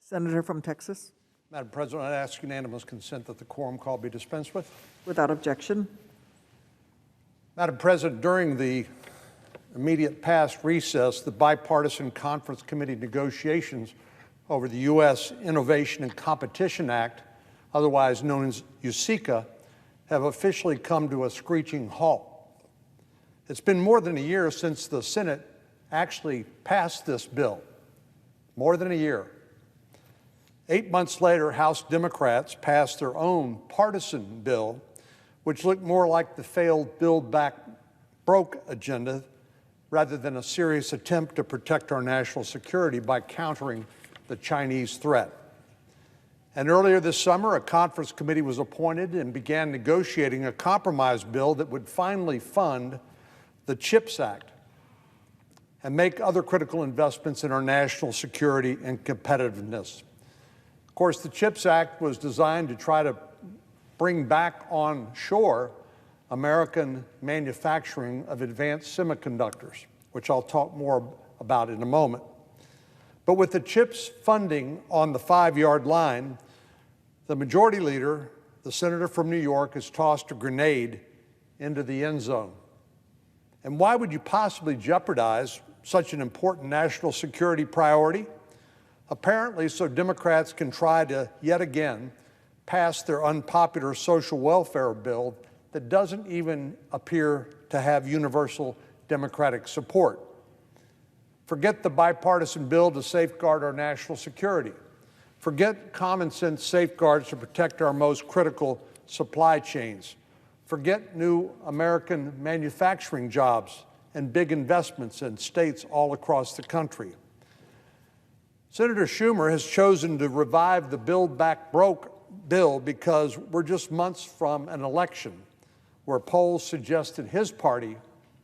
Senator from Texas. Madam President, I ask unanimous consent that the quorum call be dispensed with. Without objection. Madam President, during the immediate past recess, the bipartisan conference committee negotiations over the U.S. Innovation and Competition Act, otherwise known as USICA, have officially come to a screeching halt. It's been more than a year since the Senate actually passed this bill. More than a year. 8 months later, House Democrats passed their own partisan bill, which looked more like the failed Build Back Broke agenda rather than a serious attempt to protect our national security by countering the Chinese threat. And earlier this summer, a conference committee was appointed and began negotiating a compromise bill that would finally fund the CHIPS Act and make other critical investments in our national security and competitiveness. Of course, the CHIPS Act was designed to try to bring back on shore American manufacturing of advanced semiconductors, which I'll talk more about in a moment. But with the CHIPS funding on the 5-yard line, the majority leader, the senator from New York, has tossed a grenade into the end zone. And why would you possibly jeopardize such an important national security priority? Apparently, so Democrats can try to, yet again, pass their unpopular social welfare bill that doesn't even appear to have universal Democratic support. Forget the bipartisan bill to safeguard our national security. Forget common sense safeguards to protect our most critical supply chains. Forget new American manufacturing jobs and big investments in states all across the country. Senator Schumer has chosen to revive the Build Back Broke bill because we're just months from an election where polls suggest that his party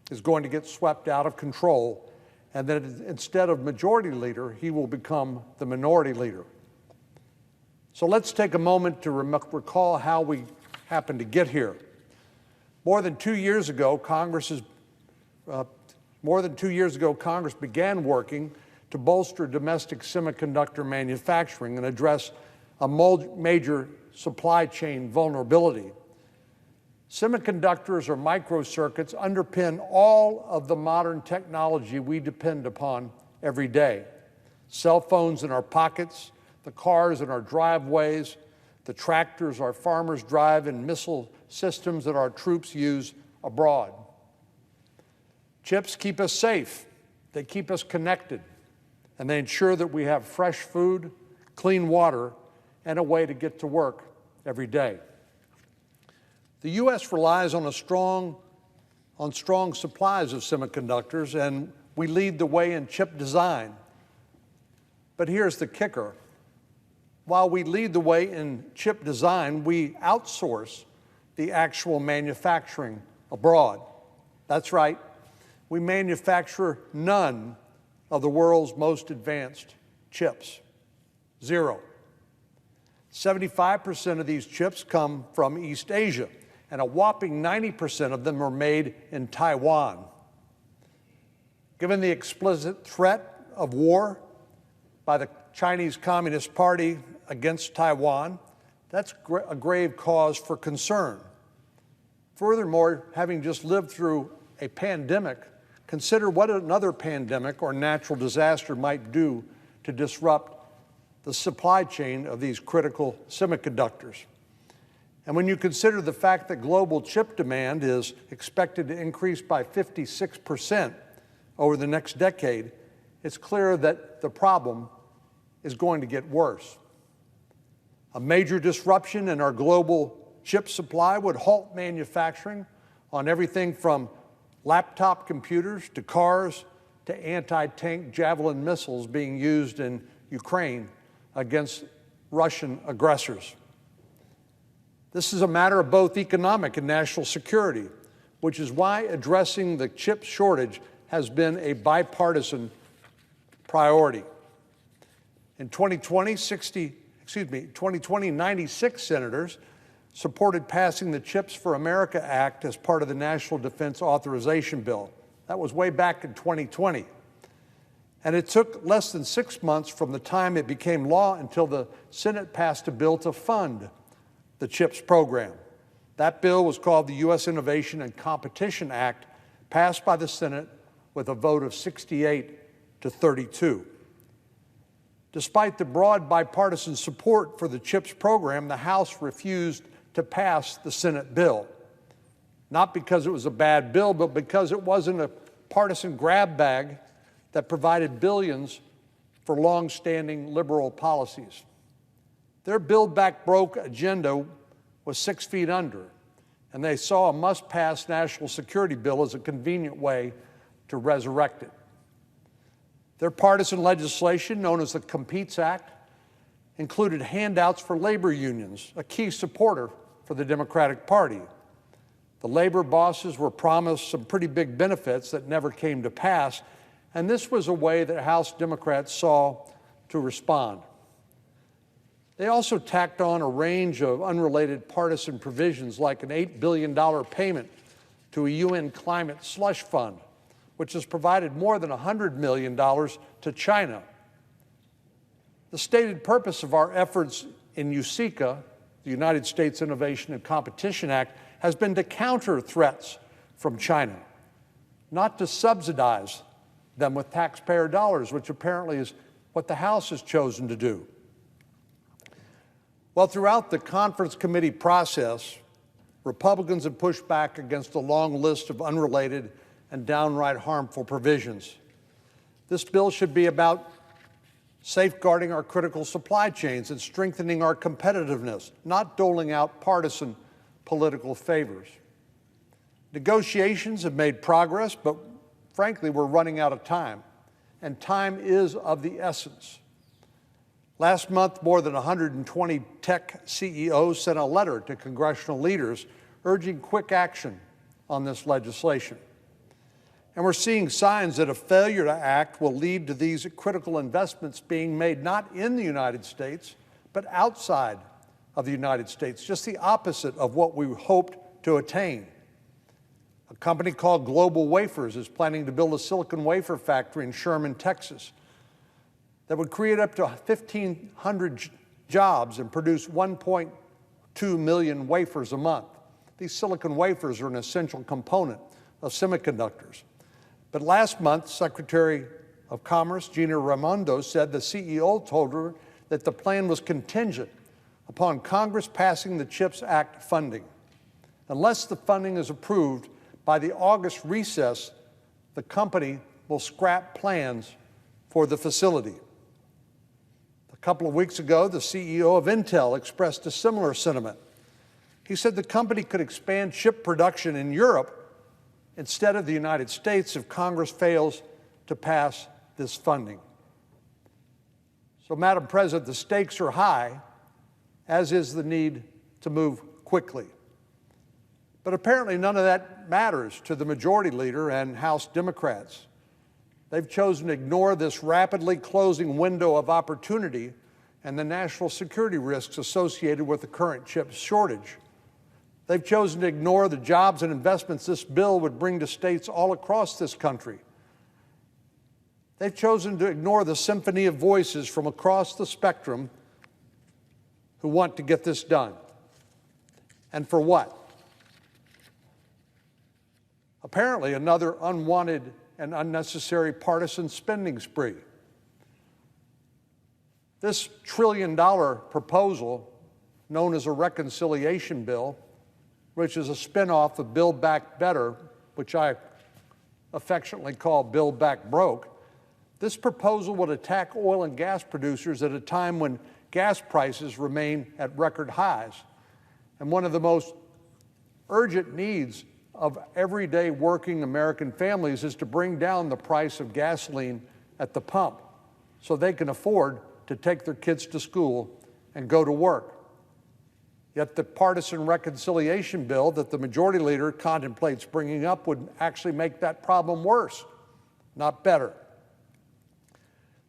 is going to get swept out of control and that instead of majority leader, he will become the minority leader. So let's take a moment to recall how we happened to get here. More than 2 years ago, Congress began working to bolster domestic semiconductor manufacturing and address a major supply chain vulnerability. Semiconductors or microcircuits underpin all of the modern technology we depend upon every day. Cell phones in our pockets, the cars in our driveways, the tractors our farmers drive, and missile systems that our troops use abroad. Chips keep us safe, they keep us connected, and they ensure that we have fresh food, clean water, and a way to get to work every day. The U.S. relies on strong supplies of semiconductors, and we lead the way in chip design. But here's the kicker. While we lead the way in chip design, we outsource the actual manufacturing abroad. That's right. We manufacture none of the world's most advanced chips. 0. 75% of these chips come from East Asia, and a whopping 90% of them are made in Taiwan. Given the explicit threat of war by the Chinese Communist Party against Taiwan, that's a grave cause for concern. Furthermore, having just lived through a pandemic, consider what another pandemic or natural disaster might do to disrupt the supply chain of these critical semiconductors. And when you consider the fact that global chip demand is expected to increase by 56% over the next decade, it's clear that the problem is going to get worse. A major disruption in our global chip supply would halt manufacturing on everything from laptop computers to cars to anti-tank Javelin missiles being used in Ukraine against Russian aggressors. This is a matter of both economic and national security, which is why addressing the chip shortage has been a bipartisan priority. In 2020, 96 senators supported passing the Chips for America Act as part of the National Defense Authorization Bill. That was way back in 2020. And it took less than 6 months from the time it became law until the Senate passed a bill to fund the CHIPS program. That bill was called the U.S. Innovation and Competition Act, passed by the Senate with a vote of 68 to 32. Despite the broad bipartisan support for the CHIPS program, the House refused to pass the Senate bill. Not because it was a bad bill, but because it wasn't a partisan grab bag that provided billions for long-standing liberal policies. Their Build Back Broke agenda was 6 feet under, and they saw a must-pass national security bill as a convenient way to resurrect it. Their partisan legislation, known as the Competes Act, included handouts for labor unions, a key supporter for the Democratic Party. The labor bosses were promised some pretty big benefits that never came to pass, and this was a way that House Democrats saw to respond. They also tacked on a range of unrelated partisan provisions, like an $8 billion payment to a UN climate slush fund, which has provided more than $100 million to China. The stated purpose of our efforts in USICA, the United States Innovation and Competition Act, has been to counter threats from China, not to subsidize them with taxpayer dollars, which apparently is what the House has chosen to do. Well, throughout the conference committee process, Republicans have pushed back against a long list of unrelated and downright harmful provisions. This bill should be about safeguarding our critical supply chains and strengthening our competitiveness, not doling out partisan political favors. Negotiations have made progress, but frankly, we're running out of time, and time is of the essence. Last month, more than 120 tech CEOs sent a letter to congressional leaders urging quick action on this legislation. And we're seeing signs that a failure to act will lead to these critical investments being made not in the United States, but outside of the United States, just the opposite of what we hoped to attain. A company called Global Wafers is planning to build a silicon wafer factory in Sherman, Texas, that would create up to 1,500 jobs and produce 1.2 million wafers a month. These silicon wafers are an essential component of semiconductors. But last month, Secretary of Commerce Gina Raimondo said the CEO told her that the plan was contingent upon Congress passing the CHIPS Act funding. Unless the funding is approved by the August recess, the company will scrap plans for the facility. A couple of weeks ago, the CEO of Intel expressed a similar sentiment. He said the company could expand chip production in Europe instead of the United States if Congress fails to pass this funding. So, Madam President, the stakes are high, as is the need to move quickly. But apparently none of that matters to the majority leader and House Democrats. They've chosen to ignore this rapidly closing window of opportunity and the national security risks associated with the current chip shortage. They've chosen to ignore the jobs and investments this bill would bring to states all across this country. They've chosen to ignore the symphony of voices from across the spectrum who want to get this done. And for what? Apparently, another unwanted and unnecessary partisan spending spree. This trillion-dollar proposal, known as a reconciliation bill, which is a spinoff of Build Back Better, which I affectionately call Build Back Broke, this proposal would attack oil and gas producers at a time when gas prices remain at record highs. And one of the most urgent needs of everyday working American families is to bring down the price of gasoline at the pump so they can afford to take their kids to school and go to work. Yet the partisan reconciliation bill that the majority leader contemplates bringing up would actually make that problem worse, not better.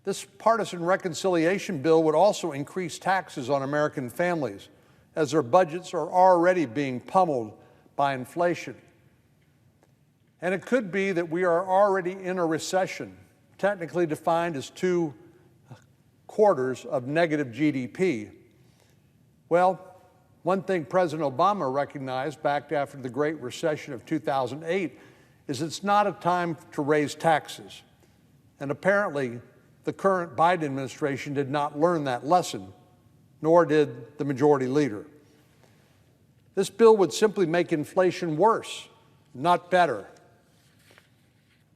This partisan reconciliation bill would also increase taxes on American families, as their budgets are already being pummeled by inflation. And it could be that we are already in a recession technically defined as 2 quarters of negative GDP. Well, one thing President Obama recognized back after the Great Recession of 2008 is it's not a time to raise taxes. And apparently, the current Biden administration did not learn that lesson, nor did the majority leader. This bill would simply make inflation worse, not better.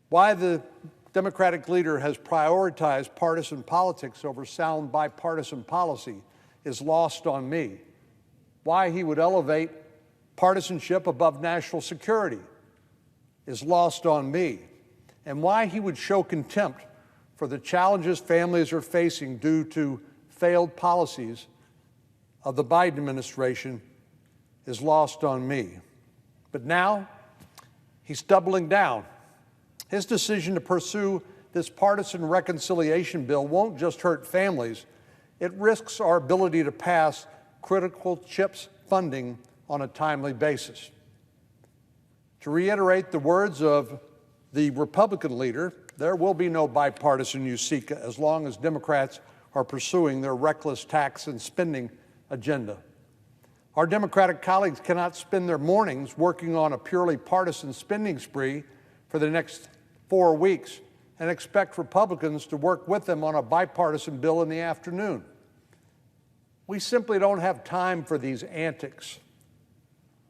Why the Democratic leader has prioritized partisan politics over sound bipartisan policy is lost on me. Why he would elevate partisanship above national security is lost on me. And why he would show contempt for the challenges families are facing due to failed policies of the Biden administration is lost on me. But now, he's doubling down. His decision to pursue this partisan reconciliation bill won't just hurt families, it risks our ability to pass critical CHIPS funding on a timely basis. To reiterate the words of the Republican leader, there will be no bipartisan USICA as long as Democrats are pursuing their reckless tax and spending agenda. Our Democratic colleagues cannot spend their mornings working on a purely partisan spending spree for the next 4 weeks and expect Republicans to work with them on a bipartisan bill in the afternoon. We simply don't have time for these antics.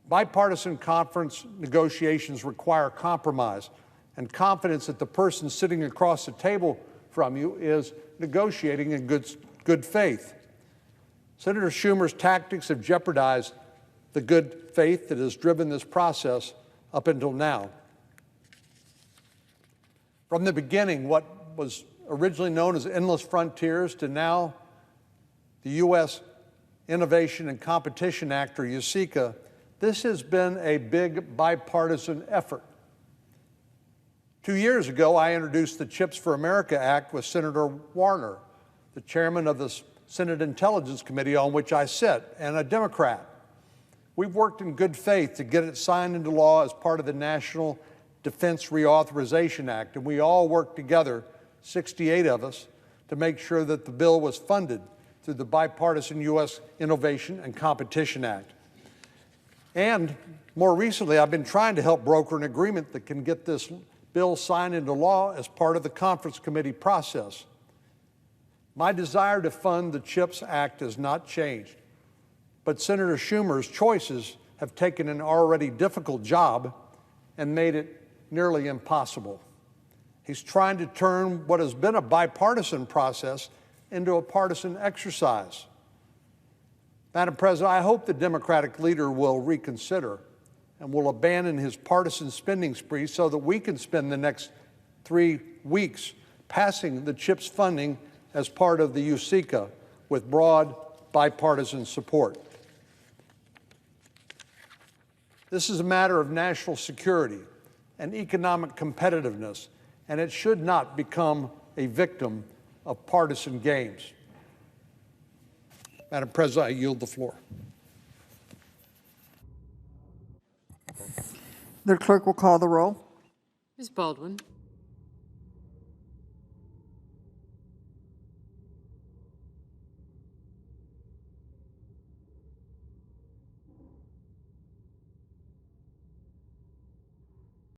Bipartisan conference negotiations require compromise and confidence that the person sitting across the table from you is negotiating in good faith. Senator Schumer's tactics have jeopardized the good faith that has driven this process up until now. From the beginning, what was originally known as endless frontiers to now the U.S. Innovation and Competition Act, or USICA, this has been a big bipartisan effort. 2 years ago, I introduced the CHIPS for America Act with Senator Warner, the chairman of the Senate Intelligence Committee on which I sit, and a Democrat. We've worked in good faith to get it signed into law as part of the National Defense Reauthorization Act, and we all worked together, 68 of us, to make sure that the bill was funded through the bipartisan U.S. Innovation and Competition Act. And more recently, I've been trying to help broker an agreement that can get this bill signed into law as part of the conference committee process. My desire to fund the CHIPS Act has not changed, but Senator Schumer's choices have taken an already difficult job and made it nearly impossible. He's trying to turn what has been a bipartisan process into a partisan exercise. Madam President, I hope the Democratic leader will reconsider and will abandon his partisan spending spree so that we can spend the next 3 weeks passing the CHIPS funding as part of the USICA with broad bipartisan support. This is a matter of national security and economic competitiveness, and it should not become a victim of partisan games. Madam President, I yield the floor. The clerk will call the roll. Ms. Baldwin.